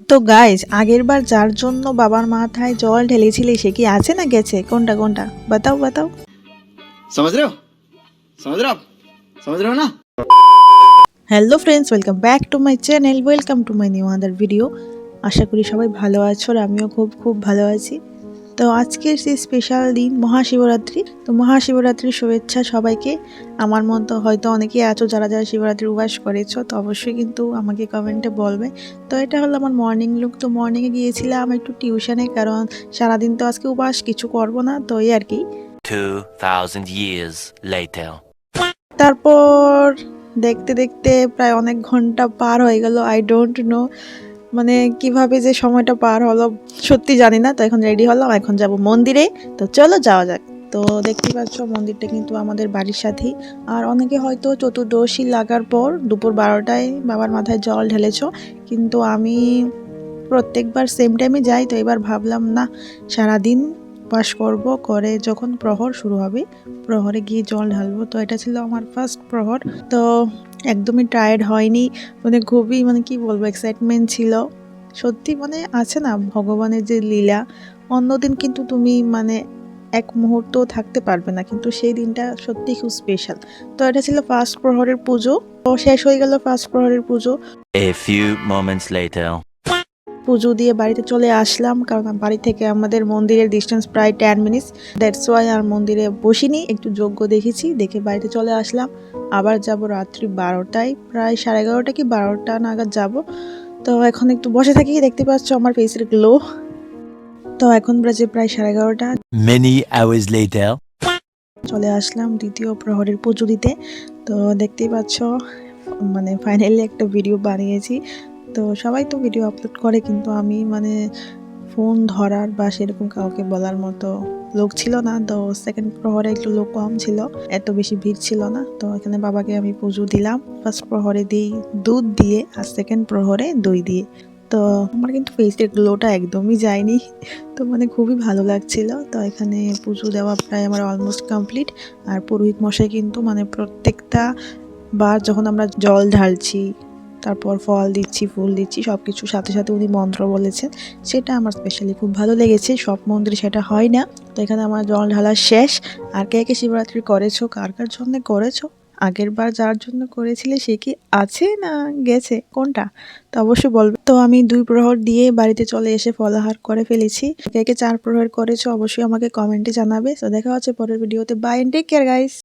তো গাইজ আগের বার যার জন্য বাবার মাথায় জল ঢেলেছিলে সে কি আছে না গেছে? কোনটা কোনটা বাতাও বাতাও। समझ रहे हो समझ रहे हो आप समझ रहे हो ना। Hello friends, welcome back to my channel, welcome to my new other video. আশা করি সবাই ভালো আছো আর আমিও খুব খুব ভালো আছি। তো আজকের সেই স্পেশাল দিন মহাশিবরাত্রি। তো মহাশিবরাত্রির শুভেচ্ছা সবাইকে। আমার মতো হয়তো অনেকেই আছো যারা যারা শিবরাত্রির উপবাস করেছো, তো অবশ্যই কিন্তু আমাকে কমেন্টে বলবে। তো এটা হলো আমার মর্নিং লুক। তো মর্নিংয়ে গিয়েছিলাম একটু টিউশনে, কারণ সারাদিন তো আজকে উপবাস, কিছু করবো না, তো এই আর কি। 2000 years later. তারপর দেখতে দেখতে প্রায় অনেক ঘন্টা পার হয়ে গেল। আই ডোন্ট নো মানে কিভাবে যে সময়টা পার হলো সত্যি জানি না। তো এখন রেডি হলাম, এখন যাব মন্দিরে। তো চলো যাওয়া যাক। তো দেখতে পাচ্ছ মন্দিরটা কিন্তু আমাদের বাড়ির সাথেই। আর অনেকে হয়তো চতুর্দশী লাগার পর দুপুর 12টায় বাবার মাথায় জল ঢেলেছ, কিন্তু আমি প্রত্যেকবার সেম টাইমে যাই। তো এবার ভাবলাম না, সারাদিন পাস করব, করে যখন প্রহর শুরু হবে প্রহরে গিয়ে জল ঢালবো। তো এটা ছিল আমার ফার্স্ট প্রহর। তো একদমই টায়ার্ড হয়নি, মানে খুবই মানে কি বলবো এক্সাইটমেন্ট ছিল সত্যি। মানে আছে না ভগবানের যে লীলা, অন্যদিন কিন্তু তুমি মানে এক মুহূর্ত থাকতে পারবে না, কিন্তু সেই দিনটা সত্যি খুব স্পেশাল। তো এটা ছিল ফার্স্ট প্রহরের পুজো। তো শেষ হয়ে গেল first প্রহরের Puja. A few moments later. পুজো দিয়ে বাড়িতে চলে আসলাম, কারণ বাড়ি থেকে আমাদের মন্দিরের ডিস্টেন্স প্রায় 10 মিনিটস। দ্যাটস ওয়াই আর মন্দিরে বসিনি, একটু যজ্ঞ দেখেছি, দেখে বাড়িতে চলে আসলাম। আবার যাব রাত্রি 12টায়, প্রায় 11:30 কি 12টা নাগাদ যাব। তো এখন একটু বসে থাকি, দেখতে পাচ্ছ আমার ফেসের গ্লো। তো এখন বাজে প্রায় 11:30। Many hours later. চলে আসলাম দ্বিতীয় প্রহরের পুজো দিতে। তো দেখতেই পাচ্ছ মানে ফাইনালি একটা ভিডিও বানিয়েছি। তো সবাই তো ভিডিও আপলোড করে, কিন্তু আমি মানে ফোন ধরার বা সেরকম কাউকে বলার মতো লোক ছিল না। তো সেকেন্ড প্রহরে একটু লোক কম ছিল, এত বেশি ভিড় ছিল না। তো এখানে বাবাকে আমি পুজো দিলাম। ফার্স্ট প্রহরে দিই দুধ দিয়ে, আর সেকেন্ড প্রহরে দই দিয়ে। তো আমার কিন্তু ফেসের গ্লোটা একদমই যায়নি, তো মানে খুবই ভালো লাগছিল। তো এখানে পুজো দেওয়া প্রায় আমার অলমোস্ট কমপ্লিট। আর পুরোহিত মশাই কিন্তু মানে প্রত্যেকটা বার যখন আমরা জল ঢালছি, তারপর ফল দিচ্ছি, ফুল দিচ্ছি, সব কিছুর সাথে সাথে উনি মন্ত্র বলেছেন। সেটা আমার স্পেশালি খুব ভালো লেগেছে, সব মন্দিরে সেটা হয় না। তো এখানে আমার জল ঢালা শেষ। আর কে কে শিবরাত্রি করেছো, কার কার জন্য করেছো, আগের বার যার জন্য করেছিলে সে কি আছে না গেছে, কোনটা? তো অবশ্যই বলবে। তো আমি 2 প্রহর দিয়ে বাড়িতে চলে এসে ফলাহার করে ফেলেছি। কে কে 4 প্রহর করেছো অবশ্যই আমাকে কমেন্টে জানাবে। তো দেখা হচ্ছে পরের ভিডিওতে। Bye and take care guys.